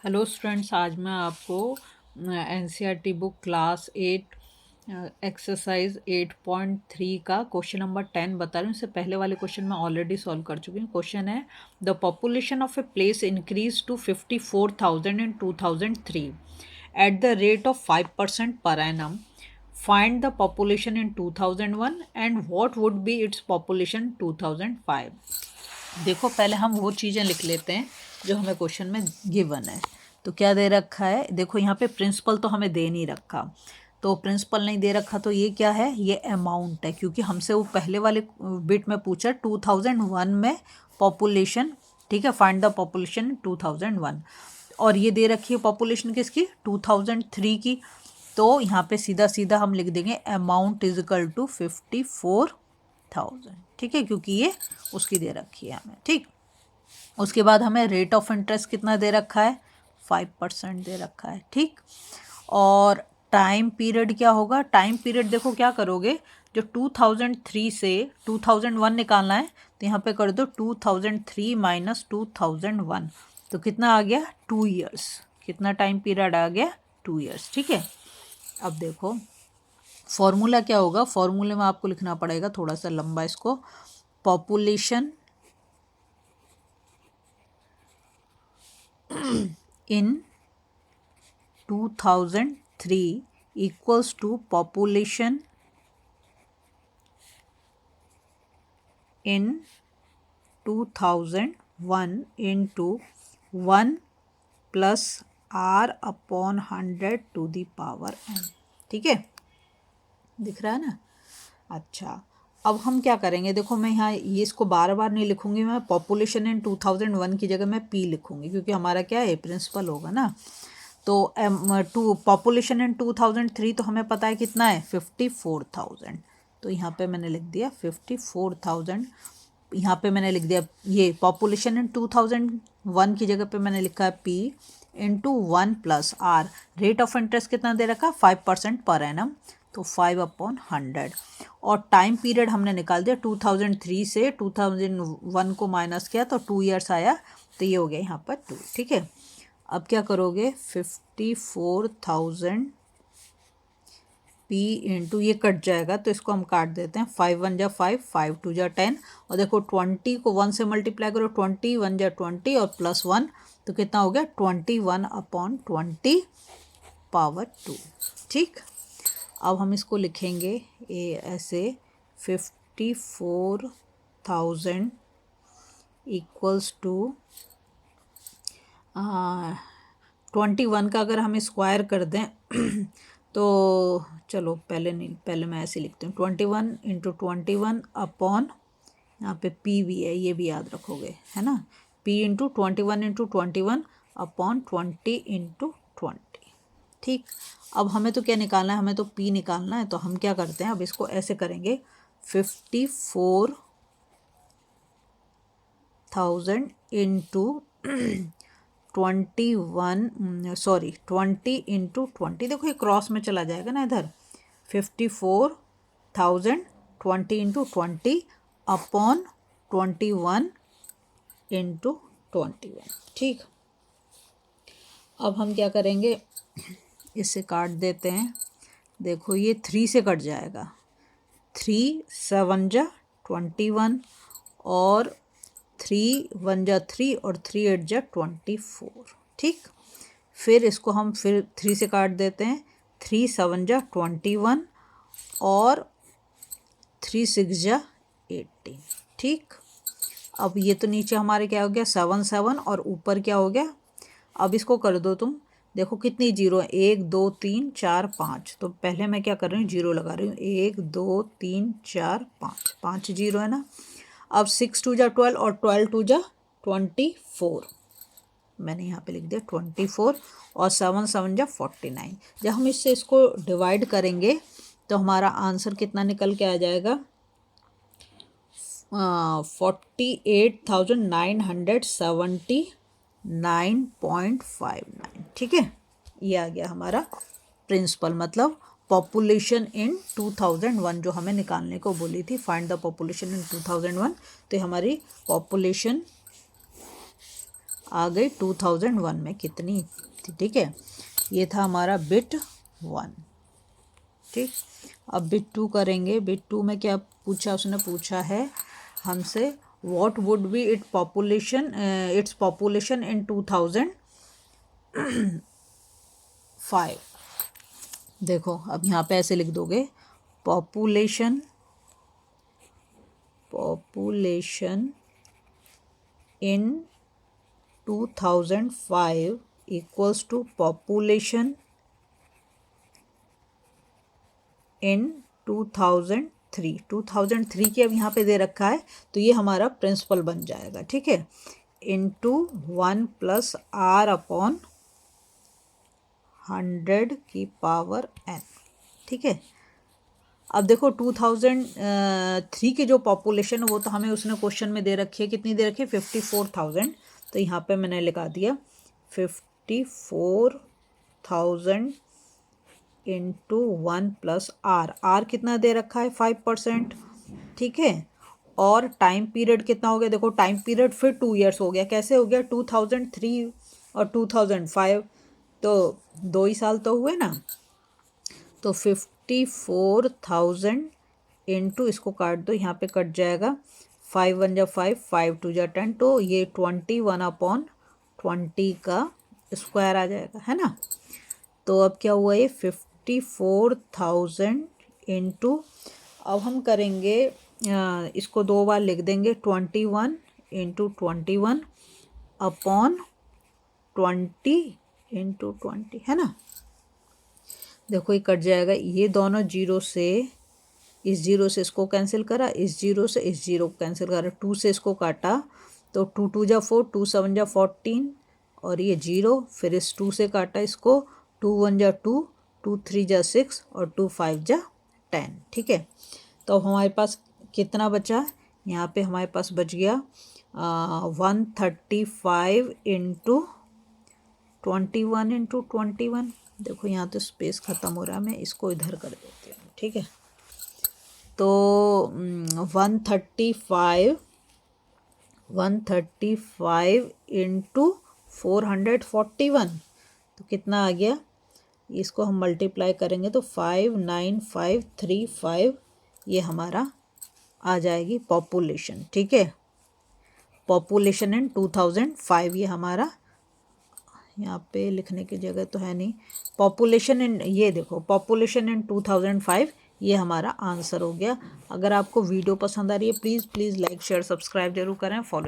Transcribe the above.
Hello students, आज मैं आपको एनसीईआरटी बुक क्लास 8 एक्सरसाइज 8.3 का क्वेश्चन नंबर 10 बता रही हूँ। इससे पहले वाले क्वेश्चन मैं ऑलरेडी सॉल्व कर चुकी हूँ। क्वेश्चन है, the population of a place increase to 54,000 in 2003 at the rate of 5% per annum. Find the population in 2001 and what would be its population 2005. देखो, पहले हम वो चीज़ें लिख लेते हैं जो हमें क्वेश्चन में गिवन है। तो क्या दे रखा है, देखो यहाँ पे प्रिंसिपल तो हमें दे नहीं रखा, तो प्रिंसिपल नहीं दे रखा तो ये क्या है, ये अमाउंट है, क्योंकि हमसे वो पहले वाले बिट में पूछा 2001 में पॉपुलेशन, ठीक है, फाइंड द पॉपुलेशन 2001, और ये दे रखी है पॉपुलेशन किसकी, 2003 की। तो यहाँ पे सीधा सीधा हम लिख देंगे अमाउंट इज इक्वल टू 54,000, ठीक है, क्योंकि ये उसकी दे रखी है हमें, ठीक। उसके बाद हमें रेट ऑफ इंटरेस्ट कितना दे रखा है, 5% दे रखा है, ठीक। और टाइम पीरियड क्या होगा, टाइम पीरियड देखो क्या करोगे, जो 2003 से 2001 निकालना है तो यहाँ पे कर दो 2003 माइनस 2001, तो कितना आ गया, 2 ईयर्स। कितना टाइम पीरियड आ गया, 2 ईयर्स, ठीक है। अब देखो फॉर्मूला क्या होगा, फॉर्मूले में आपको लिखना पड़ेगा थोड़ा सा लंबा इसको, population in 2003 equals to population in 2001 into 1 plus r upon 100 to the power n, ठीक है, दिख रहा है ना। अच्छा, अब हम क्या करेंगे, देखो मैं यहाँ ये इसको बार बार नहीं लिखूंगी, मैं पॉपुलेशन इन 2001 की जगह मैं पी लिखूंगी, क्योंकि हमारा क्या है, प्रिंसिपल होगा ना। तो पॉपुलेशन इन 2003 तो हमें पता है कितना है, 54,000, तो यहाँ पे मैंने लिख दिया 54,000। यहाँ पे मैंने लिख दिया ये पॉपुलेशन इन 2001 की जगह पे मैंने लिखा है P into 1 plus R, rate of interest कितना दे रखा, 5% पर एनम, तो 5/100। और टाइम पीरियड हमने निकाल दिया, 2003 से 2001 को माइनस किया तो 2 ईयर्स आया, तो ये हो गया यहाँ पर 2, ठीक है। अब क्या करोगे, 54,000 पी इंटू, ये कट जाएगा तो इसको हम काट देते हैं, 5 1 जा 5, 5 2 जा 10, और देखो 20 को 1 से मल्टीप्लाई करो, 20 1 जा 20 और प्लस 1, तो कितना हो गया, 21/20 पावर 2, ठीक। अब हम इसको लिखेंगे ऐसे, 54,000 इक्वल्स टू 21 का अगर हम स्क्वायर कर दें तो चलो पहले नहीं, पहले मैं ऐसे लिखती हूँ, 21 इंटू 21 अपॉन, यहाँ पे पी भी है, ये भी याद रखोगे, है ना, P into 21 into 21 upon 20 into 20, ठीक। अब हमें तो क्या निकालना है, हमें तो पी निकालना है, तो हम क्या करते हैं, अब इसको ऐसे करेंगे, 54,000 इंटू 20 इंटू 20, देखो ये क्रॉस में चला जाएगा ना इधर, 54,000 20 इंटू 20 अपॉन 21 इंटू 21, ठीक। अब हम क्या करेंगे, इससे काट देते हैं, देखो ये 3 से कट जाएगा, 3 7 जा 21 और 3 1 जा 3 और 3 8 जा 24, ठीक। फिर इसको हम फिर 3 से काट देते हैं, 3 7 जा 21 और 3 6 जा 18, ठीक। अब ये तो नीचे हमारे क्या हो गया, 7 7 और ऊपर क्या हो गया, अब इसको कर दो तुम, देखो कितनी जीरो है, 1 2 3 4 5, तो पहले मैं क्या कर रही हूँ, जीरो लगा रही हूँ, 1 2 3 4 5, 5 जीरो है ना। अब 6 2 जा 12 और 12 2 जा 24, मैंने यहाँ पे लिख दिया 24, और 7 7 जा 49। जब हम इससे इसको डिवाइड करेंगे तो हमारा आंसर कितना निकल के आ जाएगा, 48,979.59, ठीक है। ये आ गया हमारा प्रिंसिपल, मतलब पॉपुलेशन इन 2001 जो हमें निकालने को बोली थी, फाइंड द पॉपुलेशन इन 2001, तो हमारी पॉपुलेशन आ गई 2001 में कितनी थी। ठीक है, ये था हमारा बिट 1। ठीक, अब बिट 2 करेंगे। बिट 2 में क्या पूछा, उसने पूछा है हमसे what would be its population in 2005। देखो अब यहाँ पे ऐसे लिख दोगे population in 2005 equals to population in 2003 की अब यहाँ पे दे रखा है तो ये हमारा प्रिंसिपल बन जाएगा। ठीक है, इंटू 1 + r/100⁴ n। ठीक है, अब देखो 2003 की जो पॉपुलेशन वो तो हमें उसने क्वेश्चन में दे रखी है, कितनी दे रखी है 54,000। तो यहाँ पे मैंने लिखा दिया 54,000 इंटू 1 + r कितना दे रखा है 5%। ठीक है, और टाइम पीरियड कितना हो गया, देखो टाइम पीरियड फिर 2 ईयर्स हो गया। कैसे हो गया, 2003 और 2005 तो 2 ही साल तो हुए ना। तो 54,000 इंटू, इसको काट दो, यहाँ पे कट जाएगा 5 × 1 = 5, 5 × 2 = 10, तो ये 21/20 का स्क्वायर आ जाएगा, है ना। तो अब क्या हुआ, ये 54,000 इंटू, अब हम करेंगे इसको 2 बार लिख देंगे 21 इंटू 21 अपॉन 20 इंटू 20, है ना। देखो ये कट जाएगा, ये दोनों जीरो से, इस जीरो से इसको कैंसिल करा, इस जीरो से इस जीरो को कैंसिल करा, 2 से इसको काटा तो 2 × 2 = 4, 2 × 7 = 14 और ये जीरो, फिर इस 2 से काटा इसको, 2 × 1 = 2, 2 × 3 = 6 और 2 × 5 = 10। ठीक है, तो अब हमारे पास कितना बचा, यहाँ पे हमारे पास बच गया 135 इंटू 21 इंटू 21। देखो यहाँ तो स्पेस ख़त्म हो रहा है, मैं इसको इधर कर देती हूँ। ठीक है, तो 135 इंटू 441 तो कितना आ गया, इसको हम मल्टीप्लाई करेंगे तो 59535 ये हमारा आ जाएगी पॉपुलेशन। ठीक है, पॉपुलेशन इन 2005 ये हमारा, यहाँ पे लिखने की जगह तो है नहीं, पॉपुलेशन इन, ये देखो पॉपुलेशन इन 2005 ये हमारा आंसर हो गया। अगर आपको वीडियो पसंद आ रही है प्लीज़ लाइक शेयर सब्सक्राइब जरूर करें, फॉलो